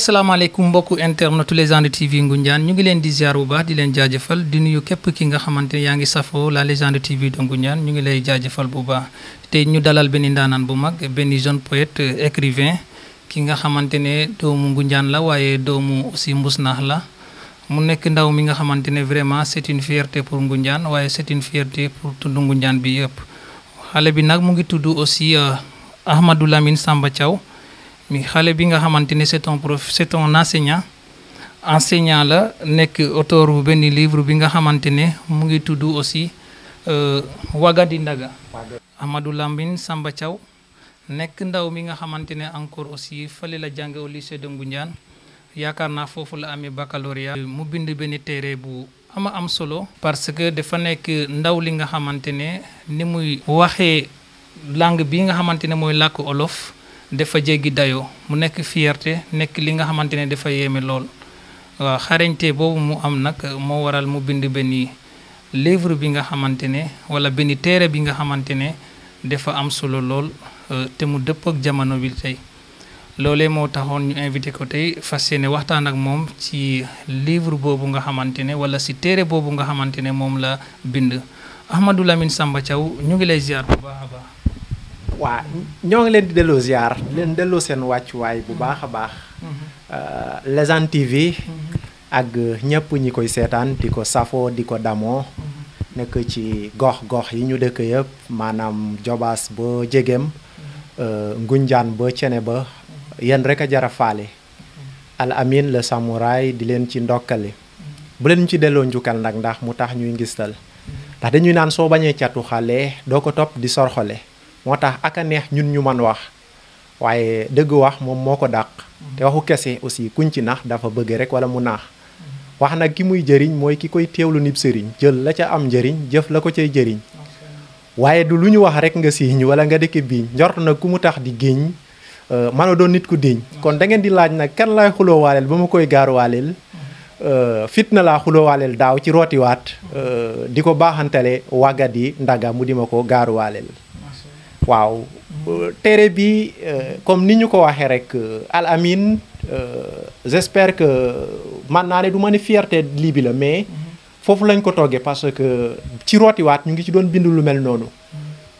asalaamaaleykum mbokku internetu Légende TV Ngoundiane ñu ngi leen di ziar bu baax di leen jaajëfal di nuyu képp ki nga xamante ne yaa ngi safoo la Légende TV de Ngoundiane ñu ngi lay jaajëfal bu baax te ñu dalal benn ndaanaan bu mag benn jeune poète écrivain ki nga xamante ne doomu Ngoundiane la waaye doomu aussi Mbousnakh la mu nekk ndaw mi nga xamante ne vraiment c'est une fierté pour Ngoundiane waaye c'est une fierté pour tund Ngoundiane bi yëpp xale bi nag mu ngi tudd aussi Ahmadou Lamine Samba Thiaw mi xale bi nga xamante ne c'est un enseignant la nekk auteur bu benn livre bi nga xamante ne mu ngi tudd aussi Wagadi Ndaga. Ahmadou Lamine Samba Thiaw nekk ndaw mi nga xamante ne encore aussi fële la jànge au lycée de Ngoundiane yaakaar naa foofu la amee baccalauréat mu bind benn téere bu am solo parce que dafa nekk ndaw li nga xamante ne ni muy waxee langue bi nga xamante ne mooy làkk olof dafa jéggi dayoo mu nekk fierté nekk li nga xamante ne dafa yéeme lool waaw xarañte boobu mu am nag moo waral mu bind benn livre bi nga xamante ne wala benn téere bi nga xamante ne dafa am solo lool te mu dëpp ak jamono bi tey loolee moo taxoon ñu invité ko tey fas yéene waxtaan ak moom ci livre boobu nga xamante ne wala si téere boobu nga xamante ne moom la bind Ahmadou Lamine Samba Thiaw ñu ngi lay ziar bu baax a baax. waa ñoo ngi leen di delloo ziar leen delloo seen wàccuwaay bu baax a baax Légende TV ak ñëpp ñi koy seetaan di ko safoo di ko damoo nekk ci gox yi ñu dëkk yëpp maanaam Jobaas ba Jegem Ngoundiane ba Cene ba yéen rek a jara faale Al Amin le samouraay di leen ci ndokkale bu leen ci delloo njukkal nag ndax mu tax ñuy ngistal ndax dañuy naan soo bañee catu xale doo ko topp di sorxole moo tax ak a neex ñun ñu man wax waaye dëgg wax moom moo ko dàq te waxu kese aussi kuñ ci nax dafa bëgg rek wala mu naax wax nag ki muy jëriñ mooy ki koy teewlu nib sëriñ jël la ca am njëriñ jëf la ko cay jëriñ waaye du lu ñu wax rek nga siiñ wala nga dëkk biiñ njort nag ku mu tax di géeñ mën a doon nit ku diñ kon da ngeen di laaj nag kan laay xuloowaaleel ba ma koy gaaruwaaleel fitna laa xuloowaaleel daaw ci rootiwaat di ko baaxantale Wagadi Ndaga mu di ma ko gaaruwaaleel waaw téere bi comme ni ñu ko waxee rek Al Amin j'espère que man naa ne du ma ne fierté lii bi la mais foofu lañ ko toggee parce que ci rootiwaat ñu ngi ci doon bind lu mel noonu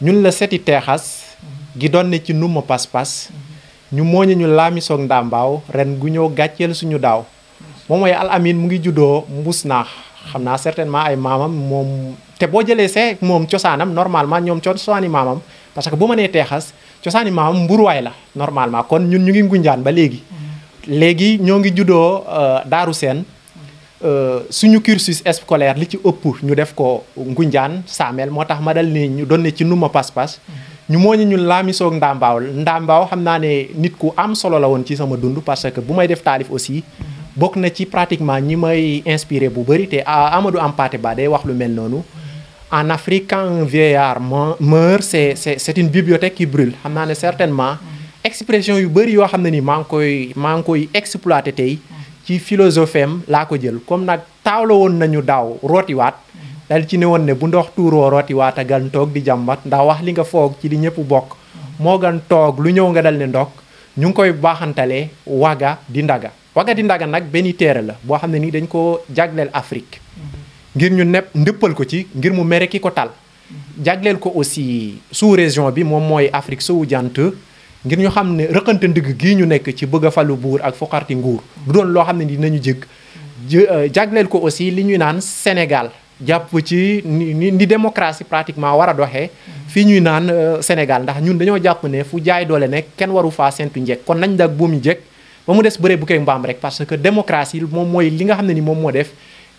ñun la seti teexas gi doon ne ci numa pas-pas ñu mooñe ñu laamisoog ndàmbaaw ren gu ñëw gàcceel suñu daaw moom mooy Al Amin mu ngi juddoo Mbousnakh xam naa certainement ay maamam moom te boo jëlee see moom cosaanam normalement ñoom cosaani maamam parce que bu ma nee teexas cosaani maamam mburuwaay la normalement kon ñun ñu ngi Ngoundiane ba léegi ñoo ngi juddoo Daaru Seen suñu cursus scolaire li ci ëpp ñu def ko Ngoundiane Samel moo tax ma dal ni ñu doon ne ci numa pas-pas ñu mooñu ñun laamisoog ndàmbaaw xam naa ne nit ku am solo la woon ci sama dund parce que bu may def taalif aussi bokk na ci pratiquement ñi may inspiré bu bëri te Amadou Hampâté Bâ day wax lu mel noonu en Afrique quand un vieillard meurt c'est une bibliothèque qui brûle xam naa ne certainement expression yu bëri yoo xam ne ni maa ngi koy exploité tey ci philosophie am laa ko jël comme nag taawla woon nañu daaw rootiwaat dal ci ne woon ne bu ndox tuuroo rootiwaat a gan toog di jàmbat ndax wax li nga foog ci li ñëpp bokk moo gan toog lu ñëw nga dal ne ndok ñu ngi koy baaxantalee Wagadi Ndaga Wagadi Ndaga nag benn téere la boo xam ne ni dañ ko jagleel Afrique ngir ñu ndëppal ko ci ngir mu mere ki ko tal jagleel ko aussi sous région bi moom mooy Afrique sowu jant ngir ñu xam ne rëqante ndigg gii ñu nekk ci bëgg a falu buur ak foqarti nguur du doon loo xam ne dinañu jëg jagleel ko aussi li ñuy naan Sénégal jàpp ci ni démocratie pratiquement war a doxee fii ñuy naan Sénégal ndax ñun dañoo jàpp ne fu jaay doole nekk kenn waru faa sentu njëkk kon nañ dag buum yi jëkk ba mu des bëree bu koy mbaam rek parce que démocratie moom mooy li nga xam ne ni moom moo def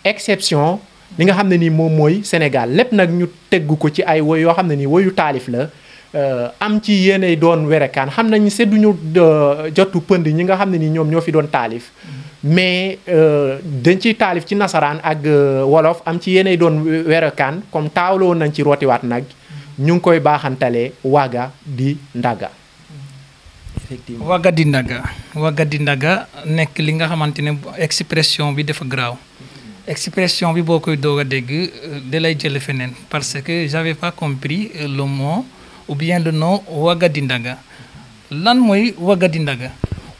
exception li nga xam ne ni moom mooy Sénégal lépp nag ñu teggu ko ci ay woy yoo xam ne ni woyu taalif la am ci yéenay doon werekaan xam nañ sedduñu jotu pënd ñi nga xam ne ni ñoom ñoo fi doon taalif mais dañ ciy taalif ci nasaraan ak wolof am ci yéenay doon werekaan comme taawla woon nañ ci rootiwaat nag ñu ngi koy baaxantalee Wagadi Ndaga effectivement Wagadi Ndaga nekk li nga xamante ne expression bi dafa graaw expression bi boo koy doog a dégg da lay jële feneen parce que j'avais pas compris le mot ou bien le nom Wagadi Ndaga lan mooy Wagadi Ndaga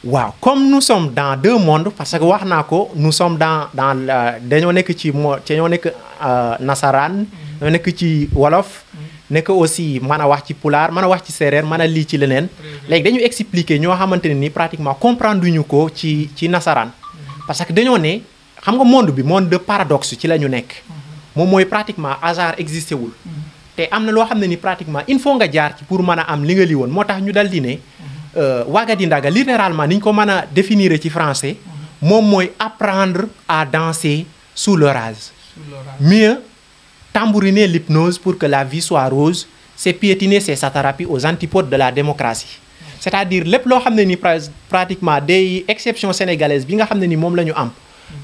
waaw comme nous sommes dans deux mondes parce que wax naa ko nous sommes dans dañoo nekk ci dañoo nekk nasaraan dañoo nekk ci wolof nekk aussi mën a wax ci pulaar mën a wax ci séeréer mën a lii ci leneen léegi dañu expliquer ñoo xamante ne ni pratiquement comprendre ñu ko ci nasaraan parce que dañoo ne xam nga monde bi monde de paradoxe ci la ñu nekk moom mooy pratiquement hasard existé wul te am na loo xam ne ni pratiquement il faut nga jaar ci pour mën a am li nga li woon moo tax ñu dal di ne Wagadi Ndaga littéralement ni ñu ko mën a définir ci français moom mooy apprendre à danser sous l'orage. Mieux tambouriner l'hypnose pour que la vie soit rose, c'est piétiner ses satrapies aux antipodes de la démocratie. C'est-à-dire lépp loo xam ne ni pratiquement des exceptions sénégalaises bi nga xam ne ni moom la ñu am.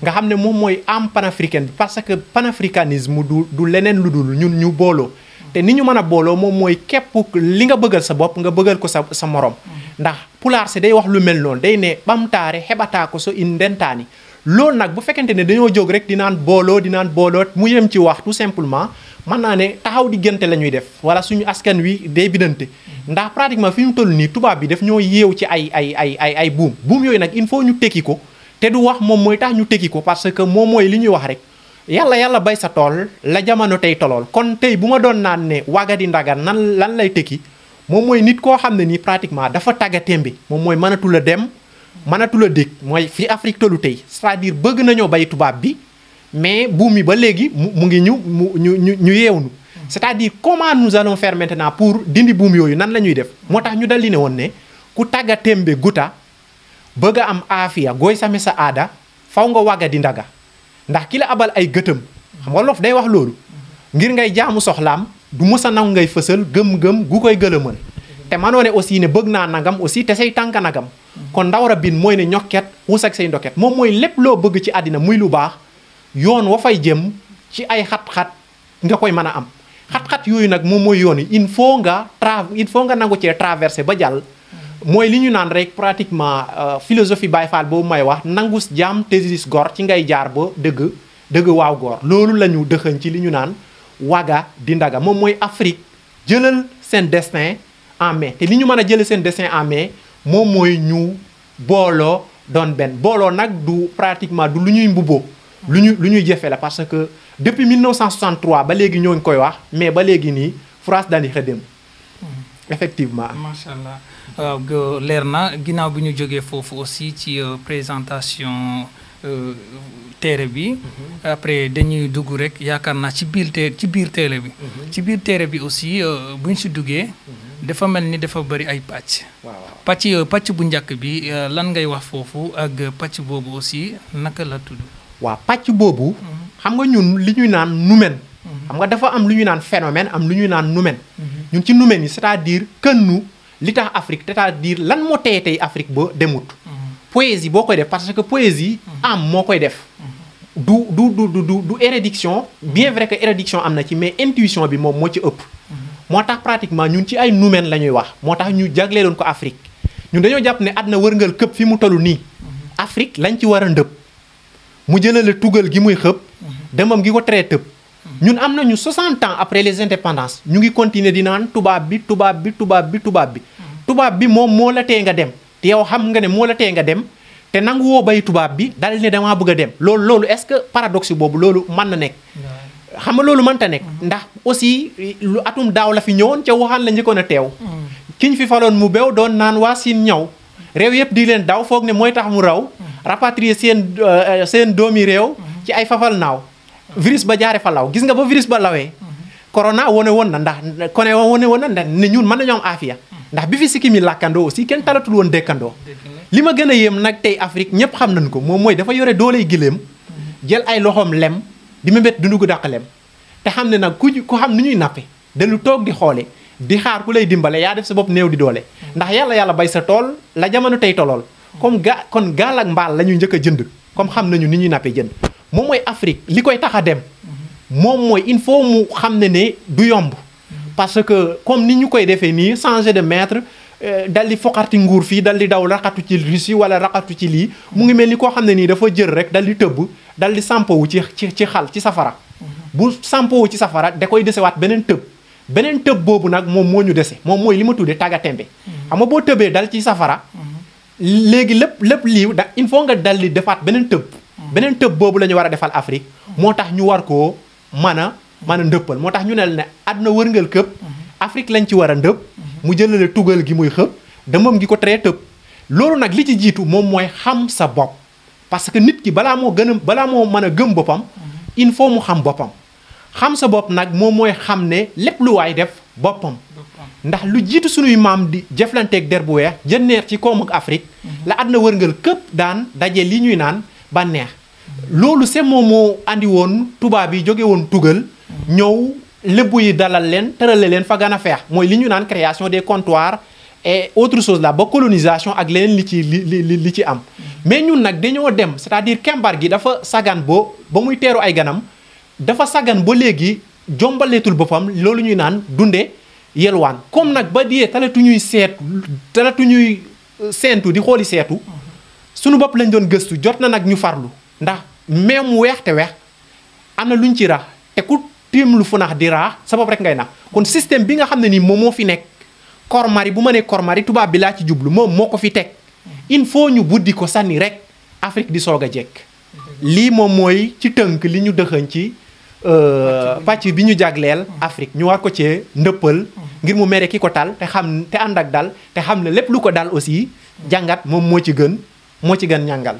nga xam ne moom mooy am panafricaine bi parce que panafricanisme du leneen lu dul ñun ñu booloo. te ni ñu mën a booloo moom mooy képp li nga bëggal sa bopp nga bëggal ko sa morom ndax pulaar si day wax lu mel noonu day ne ɓamtaare heɓataa ko so in ndentaani loolu nag bu fekkente ne dañoo jóg rek di naan booloo mu yem ci wax tout simplement mën naa ne taxaw diggante la ñuy def wala suñu askan wi day bidante ndax pratiquement fi ñu toll nii tubaab bi daf ñoo yeew ci ay buum yooyu nag il faut ñu tekki ko te du wax moom mooy tax ñu tekki ko parce que moom mooy li ñuy wax rek yàlla bay sa tool la jamono tey tolool kon tey bu ma doon naan ne Wagadi Ndaga lan lay tekki moom mooy nit koo xam ne nii pratiquement dafa tagga témbe moom mooy mënatul a dem mënatul a dégg mooy fi Afrique tollu tey c'est-à-dire bëgg nañoo bay tubaab bi mais buum yi ba léegi mu ngi ñu yeewnu c'est-à-dire comment nous allons faire maintenant pour dindi buum yooyu nan la ñuy def moo tax ñu dal di ne woon ne ku tagga témbe guta bëgg a am aafiya gooy same sa aada faw nga Wagadi Ndaga ndax ki la abal ay gëtëm xam nga lof day wax loolu ngir ngay jaamu soxlaam du mës a naw ngay fësal gëm-gëm gu koy gëlëmal te manoo ne aussi ne bëgg naa nagam aussi te say tànka nagam kon ndawara bin mooy ne ñokket xuus ak say ndoket moom mooy lépp loo bëgg ci àddina muy lu baax yoon wa fay jëm ci ay xat-xat nga koy mën a am xat-xat yooyu nag moom mooy yoon yi il faut nga nangu cee traversé ba jàll mooy li ñu naan rek pratiquement philosophie Baye Fall boobu may wax nangus jaam tesis gor ci ngay jaar ba dëgg waaw góor loolu la ñu dëxëñ ci li ñu naan Wagadi Ndaga moom mooy Afrique jëlal seen destin en main te li ñu mën a jëlal seen destin en main moom mooy ñu booloo doon benn booloo nag du pratiquement du lu ñuy mbubboo lu ñuy jëfe la parce que depuis 1963 ba léegi ñoo ngi koy wax mais ba léegi nii France daani xëddem effectivement macha allah waaw leer na ginnaaw bi ñu jógee foofu aussi ci présentation téere bi après dañuy dugg rek yaakaar naa ci biir téere bi ci biir téere bi aussi bu ñu si duggee dafa mel ni dafa bëri ay pàcc bu njëkk bi lan ngay wax foofu ak pàcc boobu aussi naka la tudd waaw pàcc boobu xam nga ñun li ñuy naan numen xam nga dafa am lu ñuy naan phénomène am lu ñuy naan numen ñun ci numen yi c'est-à-dire kënnu li tax Afrique c'est-à-dire lan moo tey Afrique ba demut poésie boo koy def parce que poésie am moo koy def du érudition bien vrai que érudition am na ci mais intuition bi moom moo ci ëpp moo tax pratiquement ñun ci ay numen la ñuy wax moo tax ñu jagleeloon ko Afrique ñun dañoo jàpp ne àddina wërngal këpp fi mu toll nii Afrique lañ ci war a ndëpp mu jëlale tugal gi muy xëpp demam gi ko tere tëb ñun am nañu 60 ans après les indépendances ñu ngi continuer di naan tubaab bi moom moo la tee nga dem te yow xam nga ne moo la tee nga dem te nangu woo bay tubaab bi dal ne damaa bëgg a dem loolu est-ce que paradoxe boobu loolu mën na nekk xam nga loolu mënta nekk ndax aussi lu atum daaw la fi ñëwoon ca waxaan la njëkkoon a teew kiñ fi faloon mu beew doon naan waa Siin ñaw réew yëpp di leen daw foog ne mooy tax mu raw rapatrier seen doomi réew ci ay fafal naaw virus ba jaare fa law gis nga ba virus ba lawee corona wane woon na ndax ne ñun mën nañoo am aafiya ndax bi fi sikki mi làkkandoo aussi kenn talatul woon dëkkandoo li ma gën a yéem nag tey Afrique ñëpp xam nañ ko moom mooy dafa yore dooley giléem jël ay loxoom lem di mébét dundu gu dàq lem te xam ne nag ku xam ni ñuy nappe dalu toog di xoole di xaar ku lay dimbale yaa def sa bopp néew di doole ndax yàlla bay sa tool la jamono tey tolool kon gaal ak mbaal la ñuy njëkk a jënd comme xam nañu ni ñuy nappe jënd moom mooy Afrique li koy tax a dem moom mooy il faut mu xam ne du yomb parce que comme ni ñu koy defee nii changer de maître dal di foqarti nguur fii dal di daw raqatu ci Russie wala raqatu ci lii mu ngi mel ni koo xam ne nii dafa jël rek dal di tëbb dal di sampowu ci xal ci safara bu sampowu ci safara da koy desewaat beneen tëb boobu nag moom moo ñu dese moom mooy li ma tuddee tàgga tembe xam nga boo tëbee dal ci safara léegi lépp lii da il faut nga dal di defaat beneen tëb boobu la ñu war a defal Afrique moo tax ñu war koo mën a ndëppal moo tax ñu ne àdduna wërngal këpp Afrique lañ ci war a ndëpp mu jëlale tugal gi muy xëpp damam gi ko tree tëb loolu nag li ci jiitu moom mooy xam sa bopp parce que nit ki balaa moo mën a gëm boppam il faut mu xam boppam xam sa bopp nag moom mooy xam ne lépp lu waay def boppam ndax lu jiitu suñuy maam di jëflanteeg der bu weex jënneer ci koom ak Afrique la àdduna wërngal këpp daan daje li ñuy naan bànneex loolu c'est moom moo andi woon tubaab yi jóge woon tugal ñëw lébu yi dalal leen tërale leen fa gën a feex mooy li ñu naan création des comptoirs et autre chose là ba colonisation ak leneen li ci am mais ñun nag dañoo dem c'est-à-dire kembar gi dafa sagan ba muy teeru ay ganam dafa sagan ba léegi jombaleetul boppam loolu ñuy naan dunde yelwaan comme nag ba diyee talatuñuy seentu di xooli seetu suñu bopp lañ doon gëstu jot na nag ñu farlu ndax meew mu weex te weex am na luñ ci rax te ku tiim lu fu nax di raax sa bopp rek ngay nax kon système bi nga xam ne nii moom moo fi nekk kormari bu ma nee kormari tubaab bi laa ci jublu moom moo ko fi teg il faut ñu buddi ko sànni rek Afrique di soog a jekk lii moom mooy ci tënk li ñu dëxëñ ci pàcc bi ñu jagleel Afrique ñu war ko cee ndëppal ngir mu mere ki ko tal te ànd ak dal te xam ne lépp lu ko dal aussi jàngat moom moo ci gën ñàngal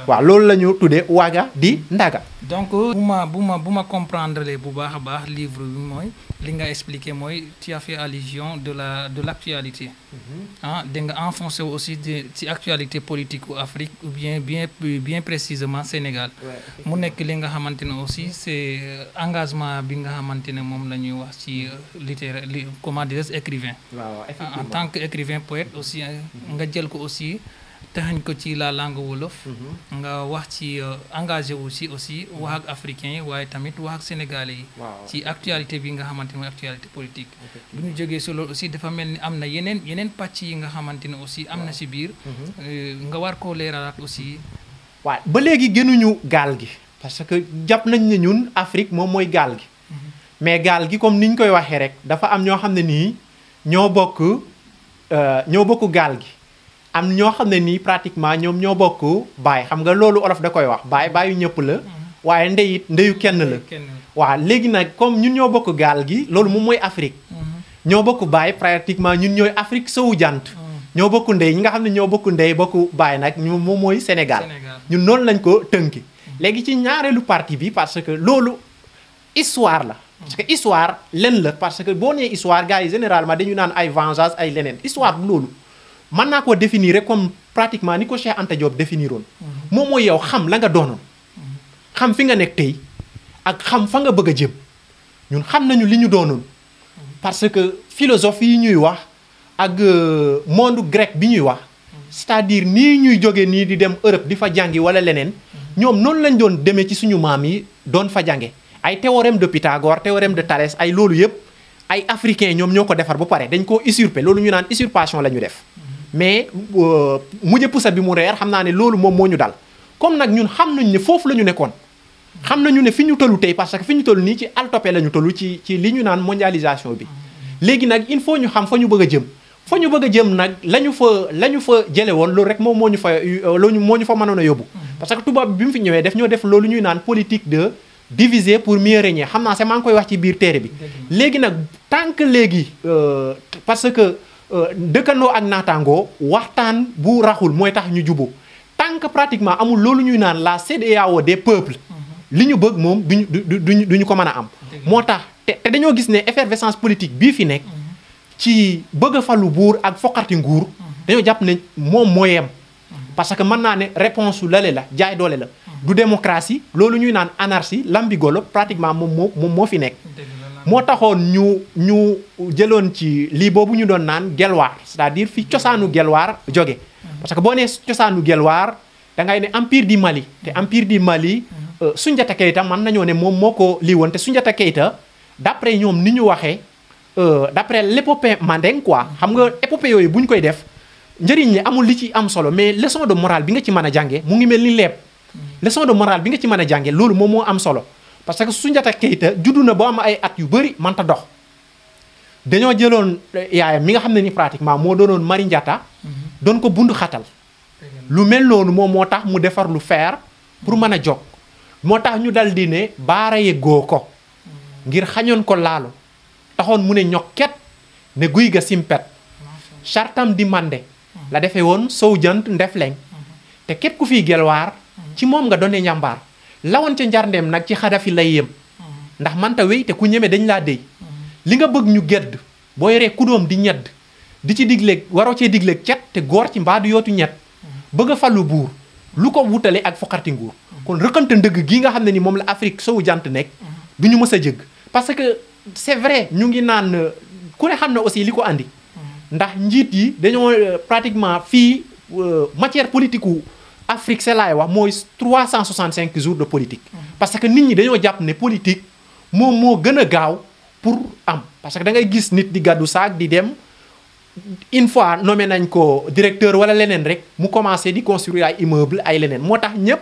waaw loolu la ñu tuddee waaga di ndaga donc bu ma comprendre bu baax a baax livre bi mooy li nga expliqué mooy tu as fait allusion de l'actualité da nga enfoncé aussi ci actualité politique u Afrique ou bien précisément Sénégal mu nekk li nga xamante ne aussi c'est engagement bi nga xamante ne moom la ñuy wax ci littéraire comment dire écrivain en tant que écrivain poète aussi nga jël ko aussi taxañ ko ci la langue wolof nga wax ci engagé aussi wax ak africains yi waaye tamit wax ak sénégalais yi ci actualité bi nga xamante ne mooy actualité politique bu ñu jógee si loolu aussi dafa mel ni am na yeneen pàcc yi nga xamante ne aussi am na si biir nga war koo leeralaat aussi waaw ba léegi gënuñu gaal gi parce que jàpp nañ ne ñun Afrique moom mooy gaal gi mais gaal gi comme ni ñu koy waxee rek dafa am ñoo xam ne nii ñoo bokk gaal gi am ñoo xam ne nii pratiquement ñoom ñoo bokk baay xam nga loolu olof da koy wax baayu ñëpp la waaye ndeyu kenn la waaw léegi nag comme ñun ñoo bokk gaal gi loolu moom mooy Afrique ñoo bokk baay pratiquement ñun ñooy Afrique sowu jant ñoo bokk ndey ñi nga xam ne ñoo bokk ndey bokk baay nag ñu moom mooy Sénégal ñun noonu lañ ko tënki léegi ci ñaareelu partie bi parce que loolu histoire la parce que histoire len la parce que boo nee histoire gars yi généralement dañu naan ay vengeance ay leneen histoire bu loolu mën naa koo définir rek comme pratiquement ni ko Cheikh Anta Diop définiroon moom mooy yow xam la nga doonoon xam fi nga nekk tey ak xam fa nga bëgg a jëm ñun xam nañu li ñu doonoon parce que philosophie yi ñuy wax ak monde grec bi ñuy wax c'est-à-dire nii ñuy jóge nii di dem Europe di fa jàngi wala leneen ñoom noonu lañ doon demee ci suñu maam yi doon fa jànge ay théorème de Pythagore théorème de Thalès ay loolu yëpp ay africains ñoom ñoo ko defar ba pare dañ koo usurper loolu ñu naan usurpation la ñu def mais mujj pusa bi mu reer xam naa ne loolu moom moo ñu dal comme nag ñun xam nañ ne foofu la ñu nekkoon xam nañu ne fi ñu tollu tey parce que fi ñu toll nii ci altopé la ñu toll ci li ñu naan mondialisation bi léegi nag il faut ñu xam fa ñu bëgg a jëm fa ñu bëgg a jëm nag la ñu fa jële woon loolu rek moom moo ñu fa mënoon a yóbbu parce que tubaab bi mu fi ñëwee def ñoo def loolu ñuy naan politique de diviser pour mieux régner xam naa sax maa ngi koy wax ci biir téere bi léegi nag tant que léegi parce que dëkkandoo ak naataangoo waxtaan bu raxul mooy tax ñu juboo tant que pratiquement amul loolu ñuy naan la CEDEAO des peuples li ñu bëgg moom duñu ko mën a am moo tax te dañoo gis ne effervescence politique bii fi nekk ci bëgg a falu buur ak foqarti nguur dañoo jàpp ne moom moo yem parce que mën naa ne réponse su lale la jaay doole la du démocratie loolu ñuy naan anarchie lambigolo pratiquement moom moo fi nekk moo taxoon ñu jëloon ci lii boobu ñu doon naan gelwaar c'est-à-dire fi cosaanu gelwaar jóge parce que boo nee cosaanu gelwaar da ngay ne empire du Mali te empire du Mali Soundiata Keita mën nañoo ne moom moo ko lii woon te Soundiata Keita d'après ñoom ni ñu waxee d'après l'épopée Mandeng quoi xam nga épopée yooyu bu ñu koy def njëriñ li amul li ci am solo mais leçon de morale bi nga ci mën a jànge mu ngi mel ni leeb leçon de morale bi nga ci mën a jànge loolu moom moo am solo parce que Soundiata Keita juddu na ba am ay at yu bëri mënta dox dañoo jëloon yaayam mi nga xam ne ni pratiquement moo doonoon Mari Ndiatta doon ko bund xatal lu mel noonu moom moo tax mu defar lu fer pour mën a jóg moo tax ñu dal di ne baara yeggoo ko ngir xañoon ko laalo taxoon mu ne ñokket ne guy ga simpet chartam di mande la defee woon sow jant ndefleng te képp ku fiy gelwaar ci moom nga doone njàmbaar lawoon ca njarndeem nag ci xadafi lay yem ndax manta wéy te ku ñeme dañ laa déy li nga bëgg ñu gedd boo yoree ku doom di ñedd di ci digleeg waroo cee digleeg cet te góor ci mbaa du yootu ñett bëgg a falu buur lu ko wutale ak foqarti nguur kon rëkkante ndëgg gi nga xam ne ni moom la Afrique sowu jant nekk du ñu mës a jëgg parce que c'est vrai ñu ngi naan ku ne xam ne aussi li ko andi ndax njiit yi dañoo pratiquement fii matière politique u Afrique c'est laay wax mooy 365 jours de politique parce que nit ñi dañoo jàpp ne politique moom moo gën a gaaw pour am parce que da ngay gis nit di gàddu saak di dem une fois nommé nañ ko directeur wala leneen rek mu commencé di construire ay immeuble ay leneen moo tax ñëpp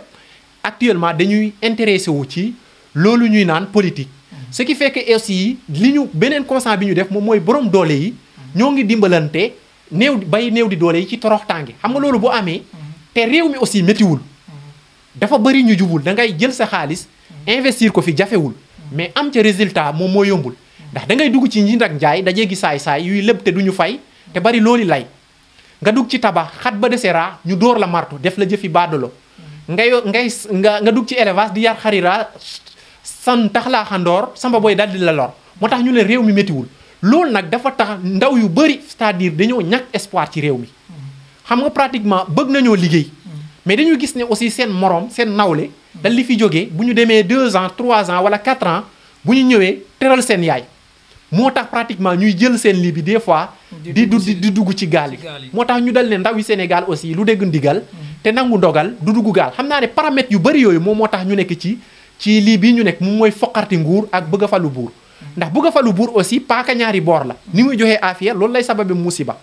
actuellement dañuy intéressé wu ci loolu ñuy naan politique ce qui fait que aussi li ñu beneen constat bi ñu def moom mooy borom doole yi ñoo ngi dimbalante néew di doole yi ci torox tànge xam nga loolu bu amee te réew mi aussi méttiwul dafa bëri ñu jubul da ngay jël sa xaalis investir ko fi jafewul mais am ca résultat moom moo yombul ndax da ngay dugg ci njënd ak njaay dajee gi saay-saay yuy lépp te duñu fay te bari loolu lay nga dugg ci tabax xat ba desera ñu dóor la martu def la jëfi baadolo nga dugg ci élevage di yar xarira san tax laa xandoor samba booy daal di la lor moo tax ñu ne réew mi méttiwul loolu nag dafa tax ndaw yu bëri c'est-à-dire dañoo ñàkk espoir ci réew mi xam nga pratiquement bëgg nañoo liggéey mais dañu gis ne aussi seen moroom seen nawle dal li fi jógee bu ñu demee 2 ans 3 ans wala 4 ans bu ñu ñëwee teral seen yaay moo tax pratiquement ñuy jël seen lii bi des fois di dugg ci gaal yi moo tax ñu dal ne ndaw yi Sénégal aussi lu dégg ndigal te nangu ndogal du dugg gaal xam naa ne paramètres yu bëri yooyu moom moo tax ñu nekk ci lii bii ñu nekk moom mooy foqarti nguur ak bëgg a falu buur ndax bëgg a falu buur aussi paaka ñaari boor la ni muy joxee affaire loolu lay sababe musiba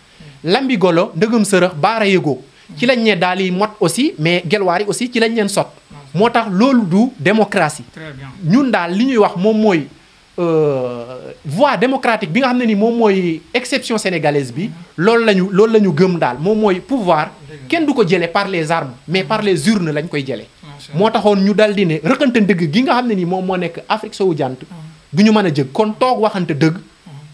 lambi golo ndëgëm sërëx baara yëgoo ci lañ ne daal yi mot aussi mais gelwaar yi aussi ci lañ leen sot moo tax loolu du démocratie ñun daal li ñuy wax moom mooy voie démocratique bi nga xam ne ni moom mooy exception sénégalaise bi loolu la ñu gëm daal moom mooy pouvoir kenn du ko jëlee par les armes mais par les urnes lañ koy jëlee moo taxoon ñu dal di ne rëkkante dëgg gi nga xam ne ni moom moo nekk Afrique sowu jant du ñu mën a jëg kon toog waxante dëgg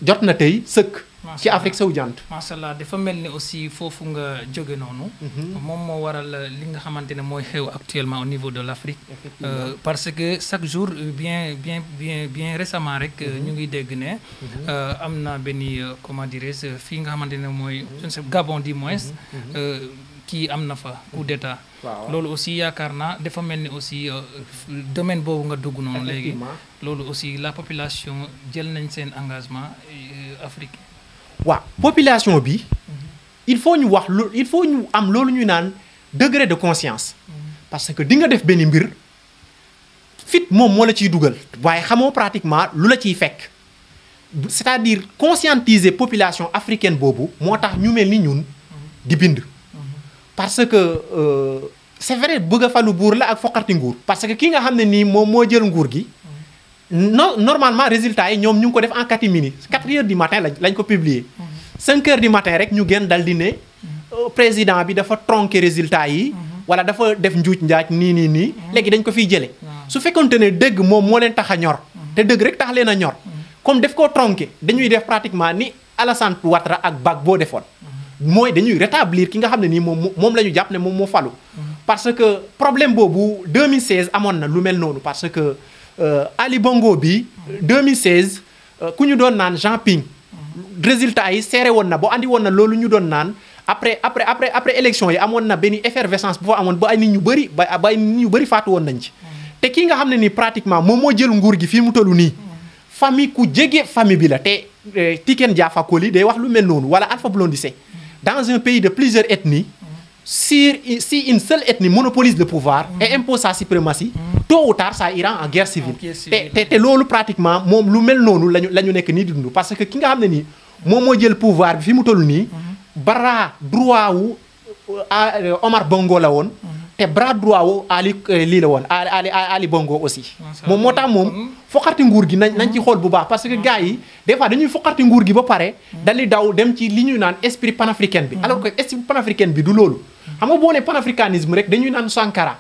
jot na tey sëkk ci Afrique sowu jant macha allah dafa mel ni aussi foofu nga jóge noonu moom moo waral li nga xamante ne mooy xew actuellement au niveau de l'Afrique parce que chaque jour bien récemment rek ñu ngi dégg ne am na benn comment dirais-je fii nga xamante ne mooy je ne sais Gabon du moins kii am na fa coup d'état loolu aussi yaakaar naa dafa mel ni aussi domaine boobu nga dugg noonu léegi loolu aussi la population jël nañ seen engagement africain waaw population bi il faut ñu am loolu ñuy naan degré de conscience parce que di nga def benn mbir fit moom moo la ciy dugal waaye xamoo pratiquement lu la ciy fekk c'est-à-dire conscientiser population africaine boobu moo tax ñu mel ni ñun di bind parce que c'est vrai bëgg a falu buur la ak foqarti nguur parce que ki nga xam ne nii moom moo jël nguur gi normalement résultats yi ñoom ñu ngi ko def en catimini 4 heures du matin lañ ko publier 5 heures du matin rek ñu génn dal di ne président bi dafa tronqué résultats yi wala dafa def njuuj njaaj nii léegi dañ ko fiy jële su fekkonte ne dëgg moom moo leen tax a ñor te dëgg rek tax leen a ñor comme def koo tronqué dañuy def pratiquement ni Alassane Ouattara ak Gbagbo defoon mooy dañuy rétablir ki nga xam ne nii moom la ñu jàpp ne moom moo falu parce que problème boobu 2016 amoon na lu mel noonu parce que Ali Bongo bi 2016 ku ñu doon naan Jean Ping résultat yi serré woon na boo andi woon na loolu ñu doon naan après élection yi amoon na benn effervescence bu fa amoon ba ay nit ñu bëri faatu woon nañ ci te ki nga xam ne nii pratiquement moom moo jël nguur gi fii mu tollu nii famille ku jege famille bi la te Tiken Jah Fakoly day wax lu mel noonu wala Alpha Blondy dans un pays de plusieurs ethnies si une seule ethnie monopolise le pouvoir et impose sa suprématie tôt ou tard ça ira en guerre civile te loolu pratiquement moom lu mel noonu la ñu nekk nii di dund parce que ki nga xam ne nii moom moo jël pouvoir bi fi mu toll nii bras droit wu Omar Bongo la woon te bras droit wu lii la woon Ali Bongo aussi moom moo tax moom foqarti nguur gi nañ ci xool bu baax parce que gars yi des fois dañuy foqarti nguur gi ba pare dali daw dem ci li ñuy naan esprit panafricain bi alors que esprit panafricain bi du loolu xam nga boo ne panafricanisme rek dañuy naan Sankara.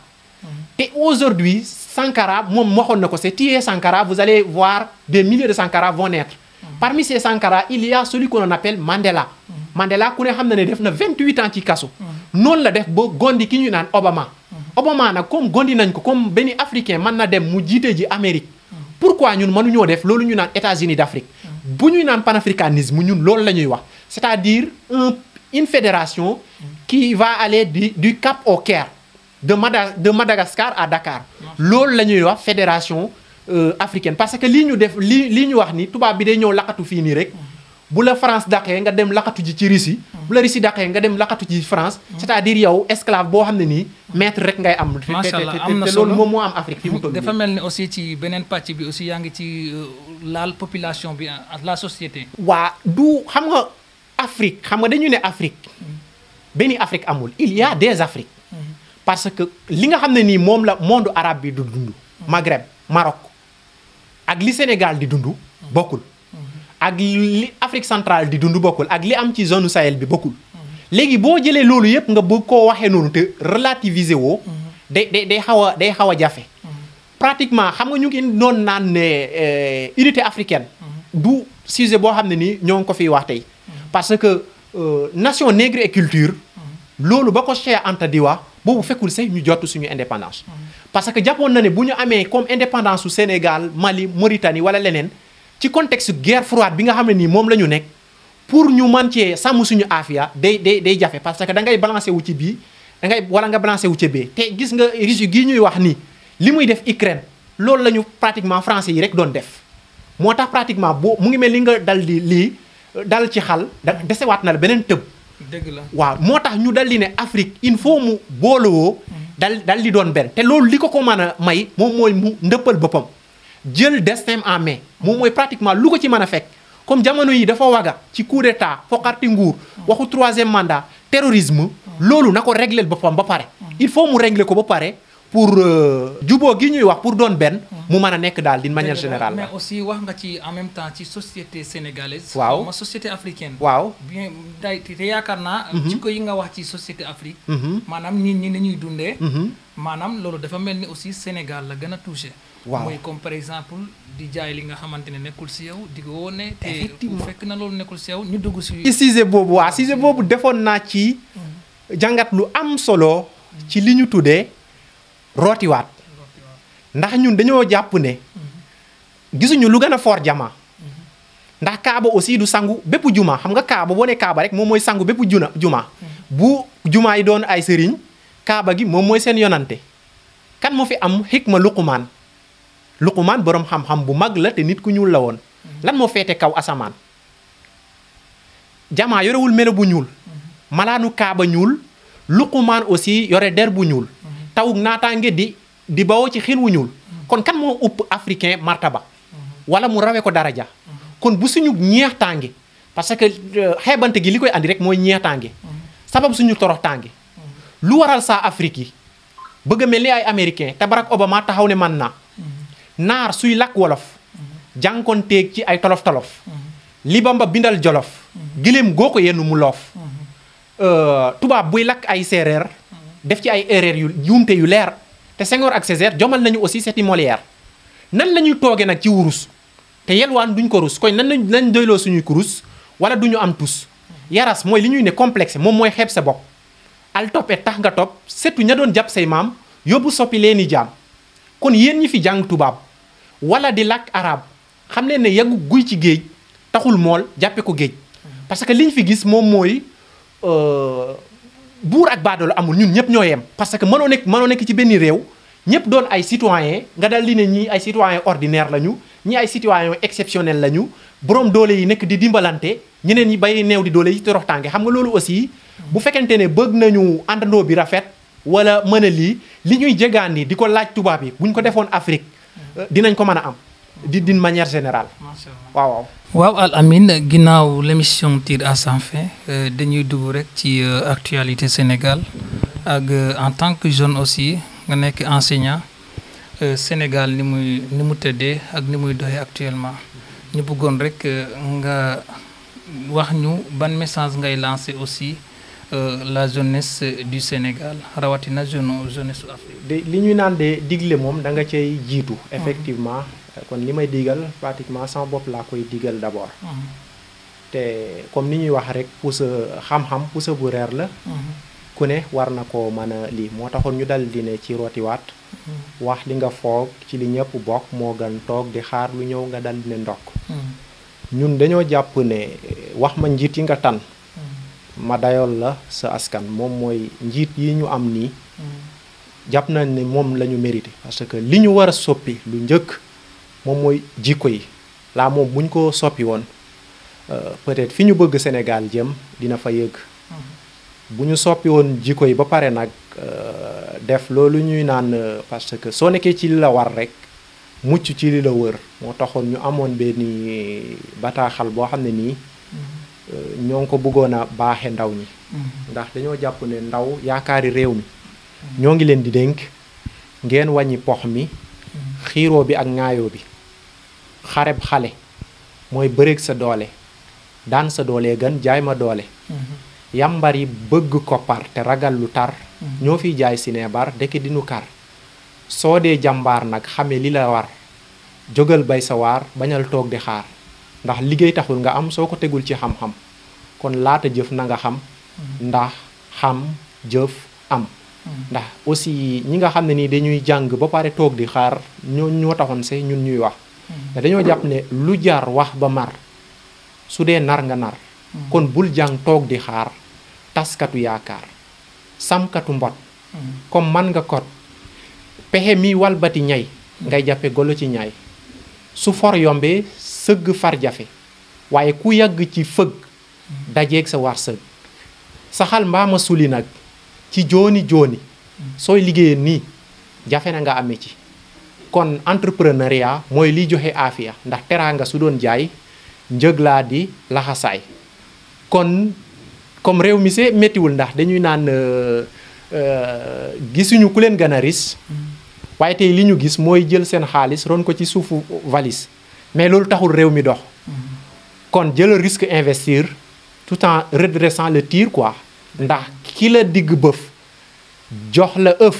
te aujourd'hui Sankara moom waxoon na ko c'est tuer Sankara vous allez voir des milliers de Sankara vont naître. Parmi ces Sankara il y a celui qu'on appelle Mandela. Mandela ku ne xam na ne def na 28 ans ci kaso. noonu la def ba gondi ki ñuy naan Obama. Obama nag comme gondi nañ ko comme benn africain mën na dem mu jiite ji Amérique. pourquoi ñun mënuñoo def loolu ñu naan États-Unis d'Afrique. bu ñuy naan panafricanisme ñun loolu la ñuy wax c'est-à-dire une fédération qui va aller du Cap au Caire de Madagascar à Dakar loolu la ñuy wax fédération africaine parce que lii ñu def lii ñu wax ni tubaab bi day ñëw laqatu fii nii rek bu la France daqee nga dem laqatu ji ci Russie bu la Russie daqee nga dem laqatu ji France c'est-à-dire yow esclave boo xam ne nii maître rek ngay am macha allah am na te solo loolu moom moo am Afrique fi mu toll dafa mel ni aussi ci beneen pàcc bi aussi yaa ngi ci laal population bi la société. waa du xam nga Afrique xam nga dañu ne Afrique benn Afrique amul il y a des Afriques parce que li nga xam ne nii moom la monde arabe bi du dund Maghreb Maroc ak li Sénégal di dund bokkul ak li Afrique centrale di dund bokkul ak li am ci zone Sahel bi bokkul léegi boo jëlee loolu yëpp nga bëgg koo waxee noonu te relativiser woo day xaw a jafe pratiquement xam nga ñu ngi doon naan ne unité africaine du sujet boo xam ne nii ñoo ngi ko fiy wax tey parce que nation nègre et culture loolu ba ko Cheikh Anta di wax boobu fekkul sax ñu jot suñu indépendance parce que jàppoon na ne bu ñu amee comme indépendance su Sénégal Mali Mauritanie wala leneen ci contexte guerre froide bi nga xam ne nii moom la ñu nekk pour ñu mën cee sàmm suñu afia day jafe parce que da ngay balancer wu ci bii wala nga balancer wu ci bee te gis nga Russie gii ñuy wax nii li muy def Ukraine loolu la ñu pratiquement français yi rek doon def moo tax pratiquement boo mu ngi mel li nga dal ci xal da desewaat na la beneen tëb. dëgg la waaw moo tax ñu dal di ne Afrique il faut mu booloo dal di doon benn te loolu li ko mën a may moom mooy mu ndëppal boppam jël destin en main moom mooy pratiquement lu ko ci mën a fekk comme jamono yi dafa waga ci coup d'état foqarti nguur waxu troisième mandat terrorisme loolu na ko régler boppam ba pare il faut mu régler ko ba pare pour juboo gi ñuy wax pour doon benn mu mën a nekk daal d'une manière générale. mais aussi wax nga ci en même temps ci société sénégalaise. waaw ma société africaine. waaw bien day te yaakaar naa. jikko yi nga wax ci société Afrique. maanaam nit ñi ni ñuy dundee. maanaam loolu dafa mel ni aussi Sénégal la gën a touché. waaw mooy comme par exemple di jaay li nga xamante ne nekkul si yow di ko wone te fekk na loolu nekkul si yow ñu dugg si. ci sujet boobu waa sujet boobu defoon naa ci jàngat lu am solo ci li ñu tuddee. rootiwaat ndax ñun dañoo jàpp ne gisuñu lu gën a fort jama ndax kaaba aussi du sangu bépp juma xam nga kaaba boo ne kaaba rek moom mooy sangu bépp juma bu juma yi doon ay sëriñ kaaba gi moom mooy seen yonante kan moo fi am xikma luqumaan boroom xam-xam bu mag la te nit ku ñuul la woon lan moo feete kaw asamaan jama yorewul melo bu ñuul malaanu kaaba ñuul luqumaan aussi yore der bu ñuul tawug naataange di bawoo ci xiin wu ñuul kon kan moo upp africain martaba wala mu rawee ko daraja kon bu suñu ñeex tànge parce que xeebante gi li koy andi rek mooy ñeex tànge sabab suñu torox tànge lu waral saa Afrique yi bëgg a mel ni ay américain te Barack Obama taxaw ne man naa naar suy lakk wolof jànkonteeg ci ay tolof-tolof li Bamba bindal jolof giléem goo ko yenn mu loof tubaab buy lakk ay séeréer def ci ay erreur yu juumte yu leer te Senghor ak Césaire jomal nañu aussi seeti Molière nan la ñuy toogee nag ci wurus te yelwaan duñ ko rus koy nan lañ doyloo suñuy kurus wala duñu am tus yaras mooy li ñuy ne complexe moom mooy xeeb sa bopp al toppee tax nga topp setu ña doon jàpp say maam yóbbu soppi leeni jaam kon yéen ñi fi jàng tubaab wala di làkk arab xam leen ne yeggu guy ci géej taxul mool jàppe ko géej parce que liñ fi gis moom mooy buur ak baadoolo amul ñun ñëpp ñoo yem parce que mënoo nekk ci benn réew ñëpp doon ay citoyen nga dal di ne ñii ay citoyen ordinaire lañu ñii ay citoyen exceptionnel lañu borom doole yi nekk di dimbalante ñeneen ñi bay neew di doole yi toroxtaange xam nga loolu aussi bu fekkente ne bëgg nañu àndandoo bi rafet wala mën a li ñuy jegaan ni di ko laaj tubaab yi bu ñu ko defoon Afrique dinañ ko mën a am d'une manière générale. waaw. waaw Al Amine ginnaaw l'émission tire à sa fin dañuy dugg rek ci actualité Sénégal ak en tant que jeune aussi nga nekk enseignant Sénégal ni mu tëddee ak ni muy doxee actuellement ñu bëggoon rek nga wax ñu ban message ngay lancer aussi la jeunesse du Sénégal rawatina jeunesse Afrique. de li ñuy naan de digle moom da nga cay jiitu. effectivement kon li may digal pratiquement sama bopp laa koy digal d'abord. te comme ni ñuy wax rek pusa xam-xam pusa bu reer la. ku ne war na koo mën a lii moo taxoon ñu dal di ne ci rootiwaat. wax li nga foog ci li ñëpp bokk moo gën toog di xaar lu ñëw nga dal di ne ndokk. ñun dañoo jàpp ne wax ma njiit yi nga tan ma dayool la sa askan moom mooy njiit yi ñu am nii. jàpp nañ ne moom la ñu mérité parce que li ñu war a soppi lu njëkk moom mooy jikko yi laa moom buñ ko soppi woon peut-être fi ñu bëgg Sénégal jëm dina fa yëgg. bu ñu soppi woon jikko yi ba pare nag def loolu ñuy naan parce que soo nekkee ci li la war rek mucc ci li la wër moo taxoon ñu amoon benn bataaxal boo xam ne nii ñoo ngi ko bëggoon a baaxe ndaw ñi. ndax dañoo jàpp ne ndaw yaakaari réew mi ñoo ngi leen di dénk ngeen wàññi pox mi xiiroo bi ak ŋaayoo bi xareb xale mooy bëreeg sa doole daan sa doole gën jaay ma doole. yambar yi bëgg koppar te ragal lu tar ñoo fiy jaay sineebar dëkk dinu kar soo dee jàmbaar nag xame li la war jógal bay sa waar bañal toog di xaar ndax liggéey taxul nga am soo ko tegul ci xam-xam kon laata jëf na nga xam ndax xam jëf am ndax aussi ñi nga xam ne nii dañuy jàng ba pare toog di xaar ñoo taxoon se ñun ñuy wax te dañoo jàpp ne lu jar wax ba mar su dee nar nga nar kon bul jàng toog di xaar taskatu yaakaar samkatu mbot comme man nga kot pexe mi walbati ñay ngay jàppe golo ci ñaay su for yombee sëgg far jafe waaye ku yàgg ci fëgg dajeeg sa war sëgg saxal mbaama suli nag ci jooni jooni sooy liggéeyee nii jafe na nga amee ci kon entrepreneuriat mooy liy joxe aafiya ndax teraanga su doon jaay njëg laa di laxasaay kon comme réew mi see méttiwul ndax dañuy naan gisuñu ku leen gën a ris waaye tey li ñu gis mooy jël seen xaalis ron ko ci suufu valise mais loolu taxul réew mi dox kon jël risque investir tout en redressant le tir quoi ndax ki la digg bëf jox la ëf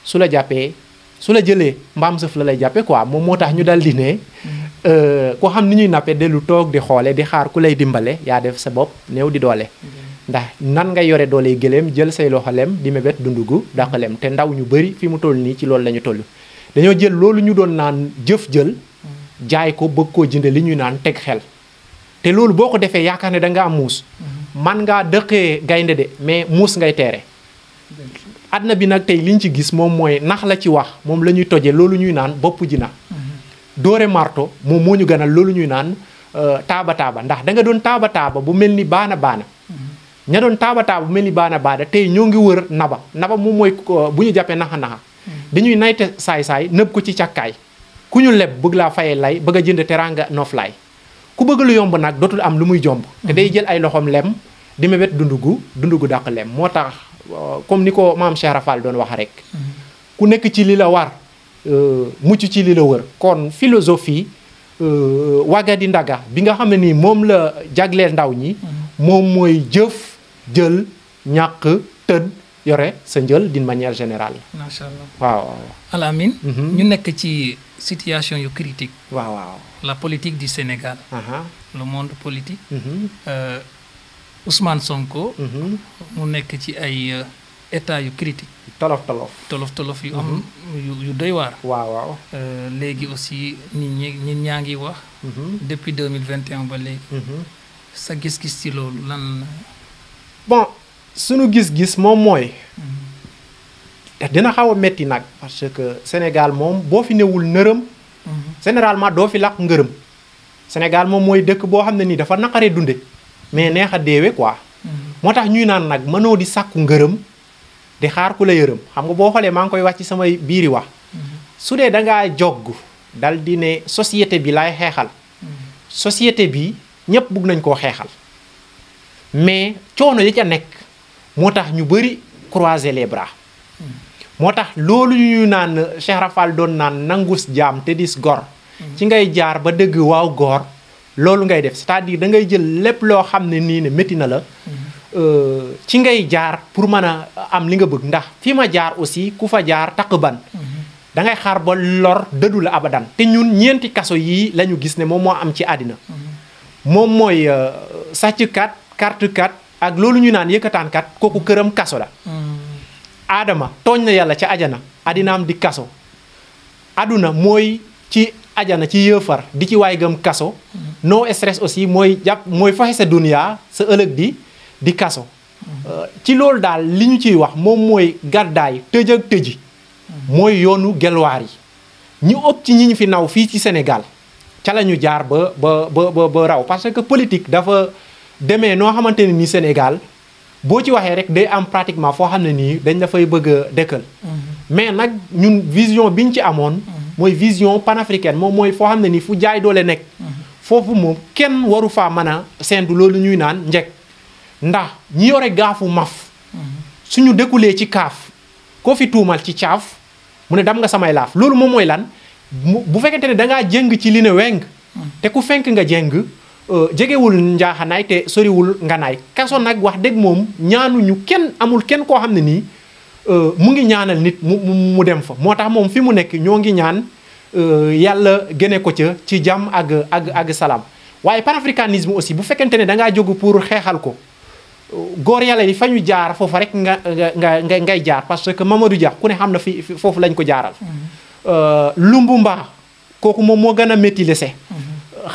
su la jàppee su la jëlee mbaam sëf la lay jàppee quoi moom moo tax ñu dal di ne koo xam ni ñuy nappe dellu toog di xoole di xaar ku lay dimbale yaa def sa bopp néew di doole ndax nan nga yore doole gëléem jël say loxo lem di mébét dundugu dàq lem te ndaw ñu bëri fi mu toll nii ci loolu la ñu toll dañoo jël loolu ñu doon naan jëf jël jaay ko bëgg koo jënde li ñuy naan teg xel te loolu boo ko defee yaakaar ne da nga am muus man ngaa dëqee gaynde de mais muus ngay teere àdduna bi nag tey liñ ci gis moom mooy nax la ci wax moom la ñuy toje loolu ñuy naan bopp ji na doore marto moom moo ñu gënal loolu ñuy naan taaba taaba ndax da nga doon taaba taaba bu mel ni baana baana ña doon taaba taaba bu mel ni baana baana tey ñoo ngi wër naba moom mooy bu ñu jàppee naxa naxa dañuy nayte saay-saay nëb ko ci càkkaay ku ñu leb bëgg laa fayee lay bëgg a jënd teranga noflaay ku bëgg lu yomb nag dootul am lu muy jomb te day jël ay loxoom lem di mébét dundugu dàq lem moo tax comme ni ko maam Cheikh Rafal doon wax rek ku nekk ci li la war mucc ci li la wër kon philosophie Wagadi Ndaga bi nga xam ne nii moom la jagleel ndaw ñi moom mooy jëf jël ñàkk tëdd yore sa njël d'une manière générale. macha allah waaw. Al-Amine. ñu nekk ci situation yu critique. waaw. la politique du Sénégal. le monde politique. Ousmane Sonko. mu nekk ci ay état yu critique. tolof yu am yu doy waar. waaw. léegi aussi nit ñaa ngi wax. depuis 2021 ba léegi. sa gis-gis ci loolu lan. bon sunu gis-gis moom mooy. dina xaw a metti nag parce que Sénégal moom boo fi newul nërëm. généralement doo fi làq ngërëm. Sénégal moom mooy dëkk boo xam ne nii dafa naqaree dunde mais neex a deewe quoi. moo tax ñuy naan nag mënoo di sàkku ngërëm di xaar ku la yërëm xam nga boo xoolee maa ngi koy wax ci samay biiri wax. su dee da ngaa jogg dal di ne société bi laay xeexal. société bi ñëpp bugg nañ koo xeexal. mais coono yi ca nekk moo tax ñu bëri croiser les bras. moo tax loolu ñu naan Cheikh Rafal doon naan nangus jaam te dis gor. ci ngay jaar ba dëgg waaw góor loolu ngay def c'est-à-dire da ngay jël lépp loo xam ne nii ne métti na la. ci ngay jaar pour mën a am li nga bëgg ndax fi ma jaar aussi ku fa jaar takk ban da ngay xaar ba lor dëddu la abadan te ñun ñeenti kaso yii la ñu gis ne moom moo am ci àddina moom mooy sàcckat kartekat ak loolu ñu naan yëkkataankat kooku këram kaso la aadama tooñ na yàlla ca ajana àddinaam di kaso aduna mooy ci ajana ci yëfar di ci waay gëm kaso no stress aussi mooy jàpp mooy faxe sa dunia sa ëllëg di kaso ci loolu daal li ñu ciy wax moom mooy gàddaay tëj ak tëji mooy yoonu gelwaar yi ñu ëpp ci ñi ñu fi naw fii ci Sénégal ca la ñu jaar ba raw parce que politique dafa demee noo xamante ne nii Sénégal boo ci waxee rek day am pratiquement foo xam ne nii dañ dafay bëgg a dëkkal mais nag ñun vision biñ ci amoon mooy vision panafricaine moom mooy foo xam ne nii fu jaay doole nekk foofu moom kenn waru faa mën a seentu loolu ñuy naan njëkk ndax ñi yore gaafu maf suñu dëkkulee ci kaaf koo fi tuumal ci caaf mu ne dam nga samay laaf loolu moom mooy lan bu fekkente ne dangaa jëng ci li ne weng te ku fenk nga jëng jegewul njaaxanaay te soriwul nganaay kaso nag wax dëgg moom ñaanuñu kenn amul kenn koo xam ne nii mu ngi ñaanal nit mu dem fa moo tax moom fi mu nekk ñoo ngi ñaan yàlla gëne ko ca ci jàmm ak salaam waaye panafricanisme aussi bu fekkente ne dangaa jóg pour xeexal ko góor yàlla yi fa ñu jaar foofu rek ngay jaar parce que Mamadou Dia ku ne xam na fi foofu lañ ko jaaral Lumumba kooku moom moo gën a métti lese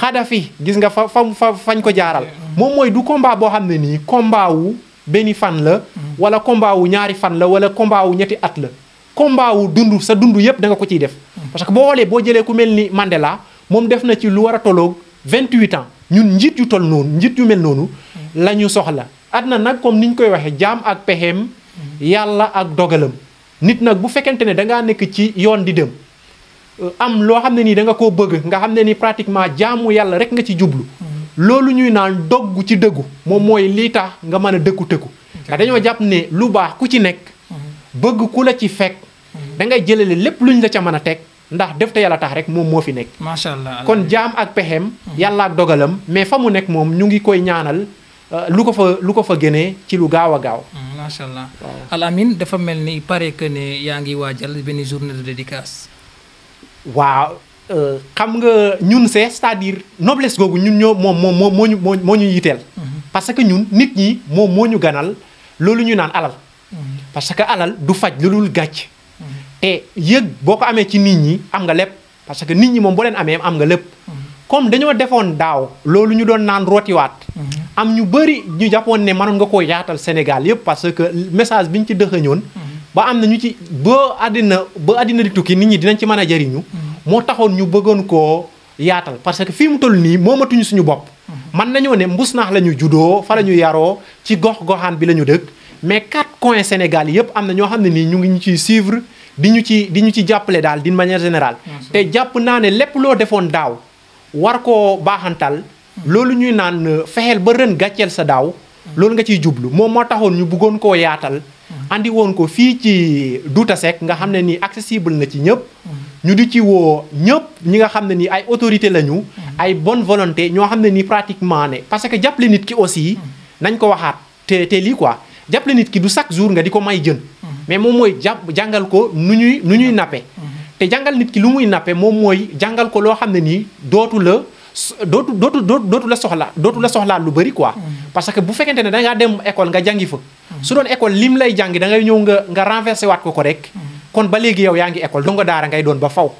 Kadhafi gis nga fañ ko jaaral moom mooy du combat boo xam ne nii combat wu benn fan la wala combat wu ñaari fan la wala combat wu ñetti at la combat wu dund sa dund yëpp da nga ko ciy def parce que boo xoolee boo jëlee ku mel ni Mandela moom def na ci lu war a tolloog 28 ans ñun njiit yu toll noonu njiit yu mel noonu la ñu soxla àddina nag comme ni ñu koy waxee jaam ak pexeem yàlla ak dogalam nit nag bu fekkente ne da ngaa nekk ci yoon di dem am loo xam ne nii da nga koo bëgg nga xam ne ni pratiquement jaamu yàlla rek nga ci jublu loolu ñuy naan doggu ci dëggu moom mooy lii tax nga mën a dëkku tëkku ndax dañoo jàpp ne lu baax ku ci nekk bëgg ku la ci fekk da ngay jëlale lépp luñ la ca mën a teg ndax def te yàlla tax rek moom moo fi nekk macha allah kon jaam ak pexeem yàlla ak dogalam mais fa mu nekk moom ñu ngi koy ñaanal lu ko fa génnee ci lu gaaw a gaaw macha allah Al Amine dafa mel ni pare que ne yaa ngi waajal benn journée de dédicace waaw xam nga ñun c'est-à-dire noblesse googu ñun ñoo moo ñu yiteel parce que ñun nit ñi moom moo ñu ganal loolu ñu naan alal parce que alal du faj lu dul gàcc te yëg boo ko amee ci nit ñi am nga lépp parce que nit ñi moom boo leen amee am nga lépp comme dañoo defoon daaw loolu ñu doon naan rootiwaat am ñu bëri ñu jàppoon ne mënoon nga koo yaatal Sénégal yëpp parce que message bi ñu ci dëxëñoon ba am na ñu ci ba àddina di tukki nit ñi dinañ ci mën a jëriñu moo taxoon ñu bëggoon koo yaatal parce que fii mu toll nii moomatuñu suñu bopp man nañoo ne Mbusnaax la ñu juddoo fa la ñu yaroo ci gox-goxaan bi la ñu dëkk mais 4 coins Sénégal yëpp am na ñoo xam ne nii ñu ngi ñu ciy suivre di ñu ci jàppale daal d'une manière générale te jàpp naa ne lépp loo defoon daaw war koo baaxantal loolu ñuy naan fexeel ba ren gàcceel sa daaw loolu nga ciy jublu moom moo taxoon ñu bëggoon koo yaatal andi woon ko fii ci Douta Seck nga xam ne nii accessible na ci ñëpp ñu di ci woo ñëpp ñi nga xam ne nii ay autorité lañu ay bonne volonté ñoo xam ne nii pratiquement ne parce que jàppale nit ki aussi nañ ko waxaat te lii quoi jàppale nit ki du chaque jour nga di ko may jën mais moom mooy jàngal ko nu ñuy nappe te jàngal nit ki lu muy nappe moom mooy jàngal ko loo xam ne nii dootu la soxlaa lu bëri quoi parce que bu fekkente ne da ngaa dem école nga jàngi fa su doon école lim lay jàngi da ngay ñëw nga renversé waat ko rek kon ba léegi yow yaa ngi école donga daara ngay doon ba faw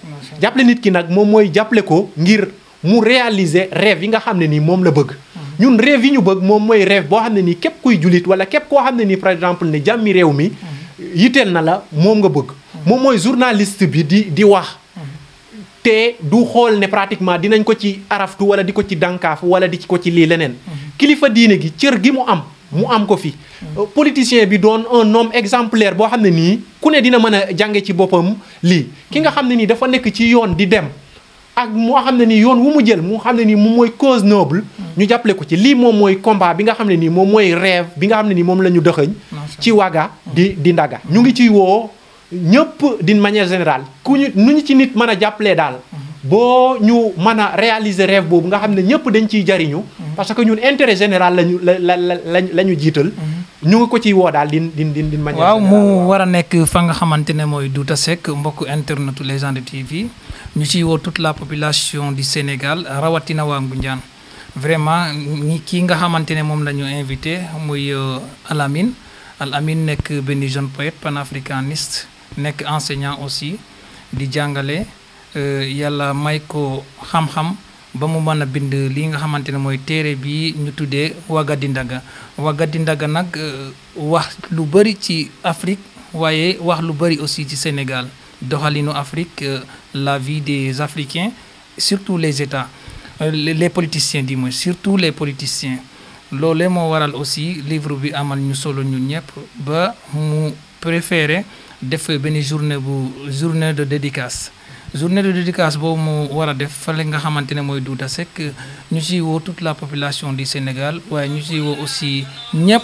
jàppale nit ki nag moom mooy jàppale ko ngir mu réaliser rêve yi nga xam ne nii moom la bëgg ñun rêve yi ñu bëgg moom mooy rêve boo xam ne nii képp kuy julit wala képp koo xam ne nii par exemple ne jàmmi réew mi yitteel na la moom nga bëgg moom mooy journaliste bi di wax te du xool ne pratiquement dinañ ko ci araftu wala di ko ci dànkaafu wala di ko ci lii leneen kilifa diine gi cër gi mu am ko fi politicien bi doon un homme exemplaire boo xam ne nii ku ne dina mën a jànge ci boppam lii ki nga xam ne nii dafa nekk ci yoon di dem ak moo xam ne nii yoon wu mu jël mu xam ne nii moom mooy cause noble ñu jàppale ko ci lii moom mooy combat bi nga xam ne nii moom mooy rêve bi nga xam ne nii moom la ñu dëxëñ ci waga di ndaga ñu ngi ciy woo ñëpp d'une manière générale nu ñu ci nit mën a jàppalee daal boo ñu mën a réaliser rêve boobu nga xam ne ñëpp dañ ciy jariñu parce que ñun intérêt général la ñu jiital ñu ngi ko ciy woo daal din manière waaw mu war a nekk fa nga xamante ne mooy Douta Seck mbokk internetu Légende TV ñu ciy woo toute la population du Sénégal rawatina waa Ngoundiane vraiment kii nga xamante ne moom la ñu invité muy Al Amine nekk benn jeune poète panafricaniste nekk enseignant aussi di jàngale yàlla may ko xam-xam ba mu mën a bind li nga xamante ne mooy téere bi ñu tuddee Wagadi Ndaga nag wax lu bëri ci Afrique waaye wax lu bëri aussi ci Sénégal doxalinu Afrique la vie des Africains surtout les États les politiciens du moins surtout les politiciens loolee moo waral aussi livre bi amal ñu solo ñun ñëpp ba mu préféré def benn journée de dédicace boobu mu war a def fale nga xamante ne mooy Douta Seck ñu ci woo toute la population du Sénégal waaye ñu ci woo aussi ñëpp